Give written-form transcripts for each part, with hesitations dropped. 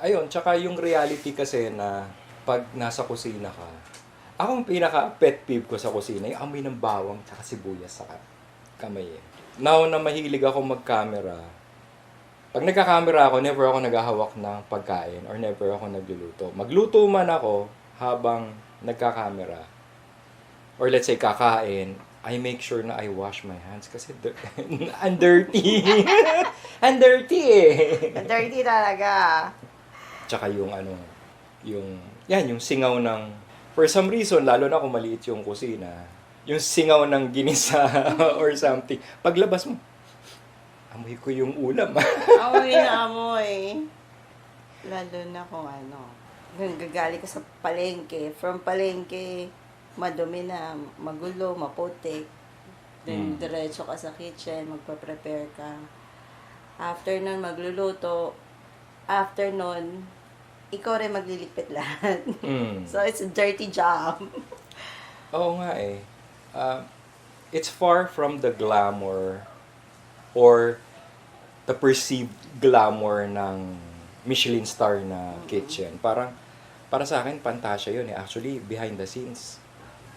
Ayun, tsaka yung reality kasi na pag nasa kusina ka, akong pinaka pet peeve ko sa kusina, yung amoy ng bawang tsaka sibuyas sa kamay eh. Now na mahilig ako mag-camera, pag nagka-camera ako, never ako naghahawak ng pagkain or never ako nagluluto. Magluto man ako habang nagka-camera or let's say kakain, I make sure na I wash my hands kasi ang dirty. Ang dirty eh. Dirty talaga. Tsaka yung yung singaw ng, for some reason, lalo na kung maliit yung kusina, yung singaw ng ginisa or something. Paglabas mo, amoy ko yung ulam. Amoy na amoy. Lalo na kung gagaling ka sa palengke. From palengke, madumi na, magulo, maputik. Then, diretso ka sa kitchen, magpa-prepare ka. After nun, magluluto. After nun, ikaw rin magliligpit lahat. So, it's a dirty job. Oo nga eh. It's far from the glamour or the perceived glamour ng Michelin star na kitchen. Parang, para sa akin, pantasya yun eh. Actually, behind the scenes,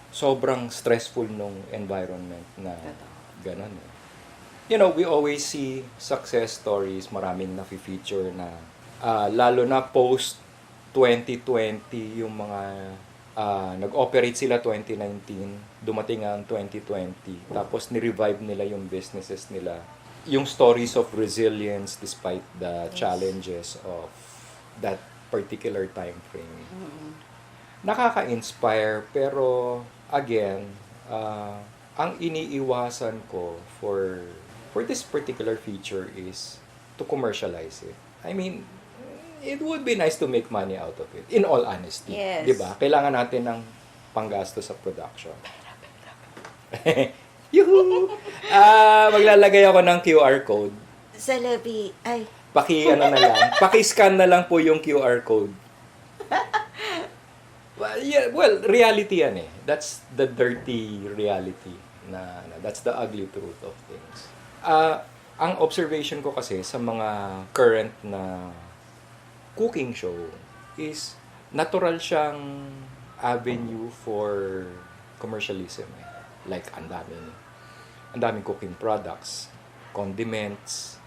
sobrang stressful nung environment na gano'n eh. You know, we always see success stories, maraming na-feature na lalo na post 2020 yung mga nag-operate sila 2019, dumating ang 2020, tapos ni-revive nila yung businesses nila. Yung stories of resilience despite the challenges of that particular time frame. Nakaka-inspire, pero again, ang iniiwasan ko for this particular feature is to commercialize it. I mean, it would be nice to make money out of it. In all honesty. Yes. Diba? Kailangan natin ng panggasto sa production. Yuhu! Maglalagay ako ng QR code. Sa labi, ay. Paki-scan na lang po yung QR code. Well, reality yan eh. That's the dirty reality. That's the ugly truth of things. Ang observation ko kasi sa mga current na cooking show is natural siyang avenue for commercialism eh. Like ang daming cooking products, condiments,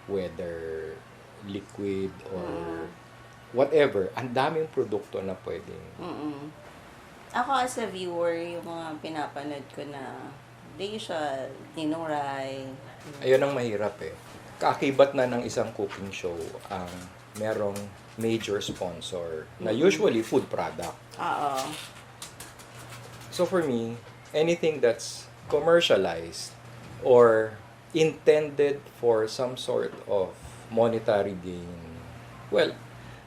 whether liquid or whatever, ang daming produkto na pwedeng. Ako as a viewer, yung mga pinapanood ko na the usual, tinuray. Ayun ang mahirap eh. Kaakibat na ng isang cooking show ang merong major sponsor na usually food product. Oo. So for me, anything that's commercialized or intended for some sort of monetary gain, well,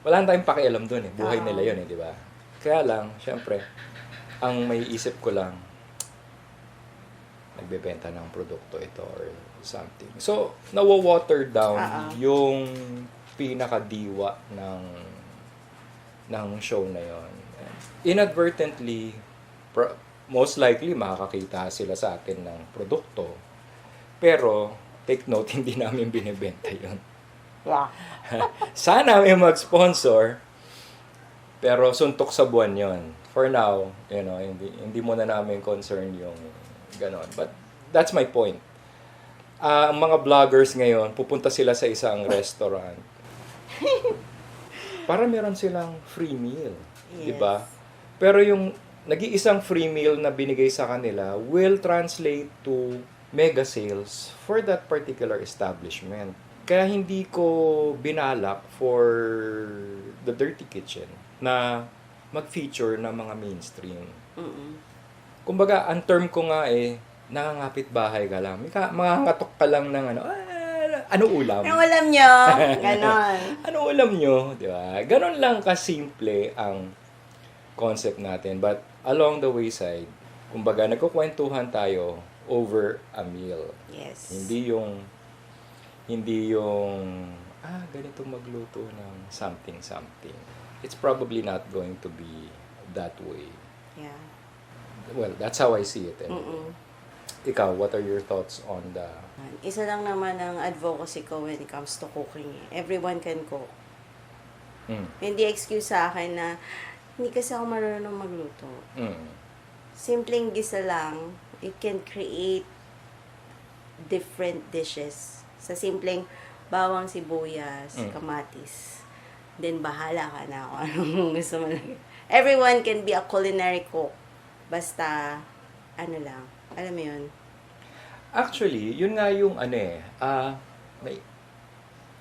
wala na tayong pakialam dun eh. Buhay nila yun eh, di ba? Kaya lang, syempre, ang may isip ko lang, nagbebenta ng produkto ito or something. So, nawa-water down yung pinakadiwa ng show na yon. Inadvertently, most likely makakakita sila sa atin ng produkto. Pero, take note, hindi namin binibenta yon. Yeah. Sana may mag-sponsor, pero suntok sa buwan yon. For now, you know, hindi muna namin concern yung ganon. But that's my point. Ang mga vloggers ngayon, pupunta sila sa isang restaurant. Para meron silang free meal. Yes. Diba? Pero yung nag-iisang free meal na binigay sa kanila will translate to mega sales for that particular establishment. Kaya hindi ko binalak for the Dirty Kitchen na mag-feature ng mga mainstream. Kumbaga, ang term ko nga eh, nangangapit bahay ka lang. Makakatok ka lang ng ano ulam? Ano ulam nyo? Ganon. Ano ulam nyo? Di ba? Ganon lang kasimple ang concept natin. But along the wayside, Kumbaga, nagkukwentuhan tayo over a meal. Yes. Hindi yung ganito magluto ng something. It's probably not going to be that way. Yeah. Well, that's how I see it. Anyway. Mm-mm. Ikaw, what are your thoughts on the... Isa lang naman ang advocacy ko when it comes to cooking. Everyone can cook. Hindi excuse sa akin na hindi kasi ako marunong magluto. Simpleng gisa lang, it can create different dishes. Sa simpleng bawang sibuyas, kamatis. Then, bahala ka na kung anong gusto mo lagyan. Everyone can be a culinary cook. Basta, ano lang. Alam mo yun? Actually, yun nga yung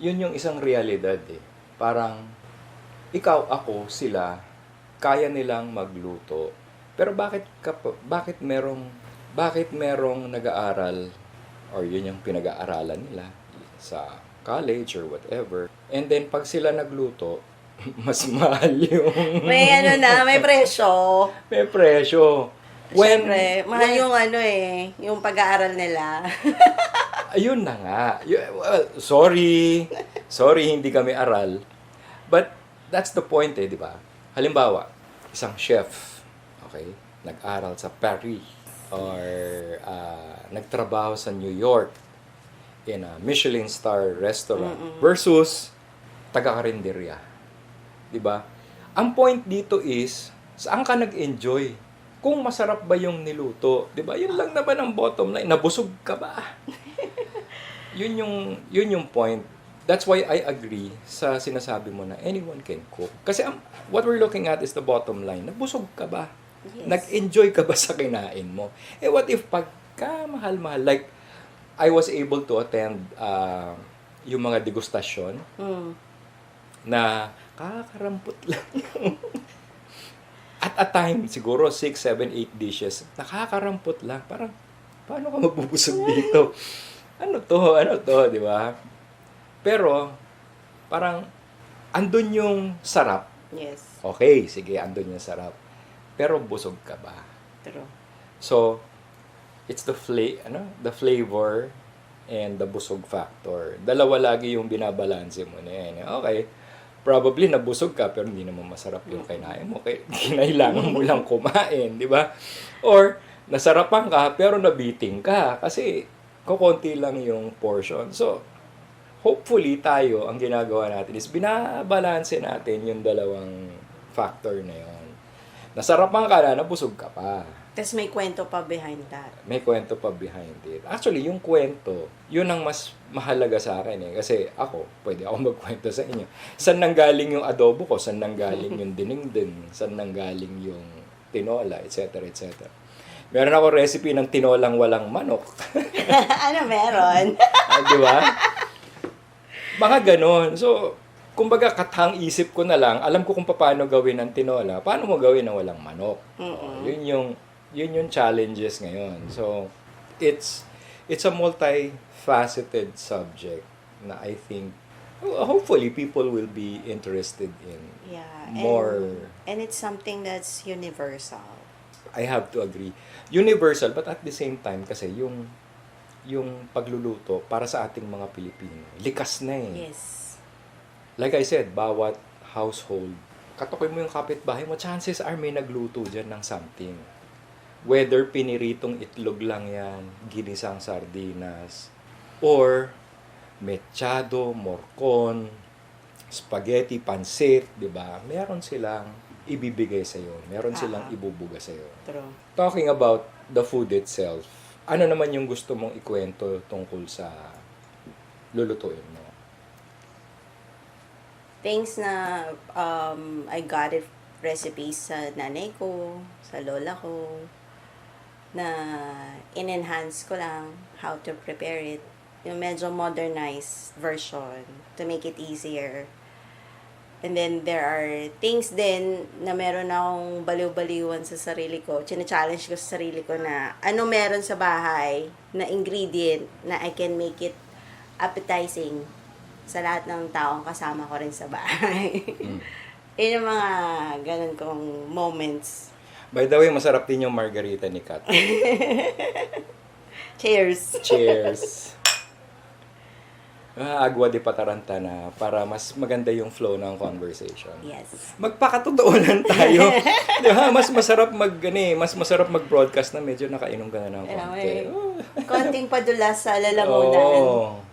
yun yung isang realidad eh. Parang, ikaw, ako, sila, kaya nilang magluto. Pero bakit merong nag-aaral or yun yung pinag-aaralan nila sa college or whatever. And then pag sila nagluto, mas mahal yung May presyo. may presyo. Siyempre, mahal yung yung pag-aaral nila. Ayun na nga. Well, sorry hindi kami aral. But that's the point di ba? Halimbawa, isang chef, okay, nag-aral sa Paris or nagtrabaho sa New York in a Michelin star restaurant versus taga-karinderya. 'Di ba? Ang point dito is saan ka nag-enjoy? Kung masarap ba yung niluto, 'di ba? Yun lang naman ang bottom line. Nabusog ka ba? yun yung point. That's why I agree sa sinasabi mo na anyone can cook. Kasi what we're looking at is the bottom line. Nabusog ka ba? Yes. Nag-enjoy ka ba sa kinain mo? What if pagka mahal-mahal, like, I was able to attend yung mga degustasyon na kakarampot lang yung at a time, siguro 6, 7, 8 dishes, nakakarampot lang. Parang, paano ka mabubusog dito? Ano to, di ba? Pero, parang, andun yung sarap. Yes. Okay, sige, andun yung sarap. Pero busog ka ba? True. So, it's the flavor and the busog factor. Dalawa lagi yung binabalanse mo na yan. Okay, probably nabusog ka pero hindi naman masarap yung kinain mo. Kinailangan mo lang kumain, di ba? Or, nasarapan ka pero nabiting ka kasi kukunti lang yung portion. So, hopefully tayo, ang ginagawa natin is binabalanse natin yung dalawang factor na yun. Nasarapan ka na, nabusog ka pa. Tapos may kwento pa behind that. May kwento pa behind it. Actually, yung kwento, yun ang mas mahalaga sa akin eh. Kasi ako, pwede ako magkwento sa inyo. Saan nanggaling yung adobo ko? Saan nanggaling yung dinengdeng? Saan nanggaling yung tinola? Etc. etc. Meron ako recipe ng tinolang walang manok. Ano meron? Di ba? Mga ganon. So, kumbaga katang isip ko na lang, alam ko kung paano gawin ang tinola, paano mo gawin na walang manok. Yun yung challenges ngayon. So, it's a multifaceted subject na I think hopefully people will be interested in more. And it's something that's universal. I have to agree. Universal, but at the same time kasi yung pagluluto para sa ating mga Pilipino, likas na eh. Yes. Like I said, bawat household, katukoy mo yung kapitbahay mo, chances are may nagluto dyan ng something. Whether piniritong itlog lang yan, ginisang sardinas, or mechado, morcon, spaghetti, pansit, di ba? Meron silang ibibigay sa'yo. Meron silang ibubuga sa'yo. True. Talking about the food itself, ano naman yung gusto mong ikwento tungkol sa lulutuin mo? Things na I got it recipes sa nanay ko, sa lola ko, na in-enhance ko lang how to prepare it. Yung medyo modernized version to make it easier. And then there are things din na meron akong baliw-baliwan sa sarili ko. China-challenge ko sa sarili ko na ano meron sa bahay na ingredient na I can make it appetizing sa lahat ng taong kasama ko rin sa bahay. Yun yung mga ganun kong moments. By the way, masarap din yung margarita ni Kat. Cheers! Cheers! Agua de Patarantana para mas maganda yung flow ng conversation. Yes. Magpakatotoo lang tayo. Di ba? Mas masarap mag-broadcast na medyo nakainom ka na ng konti. Konting padulas sa lalamunan. Oo.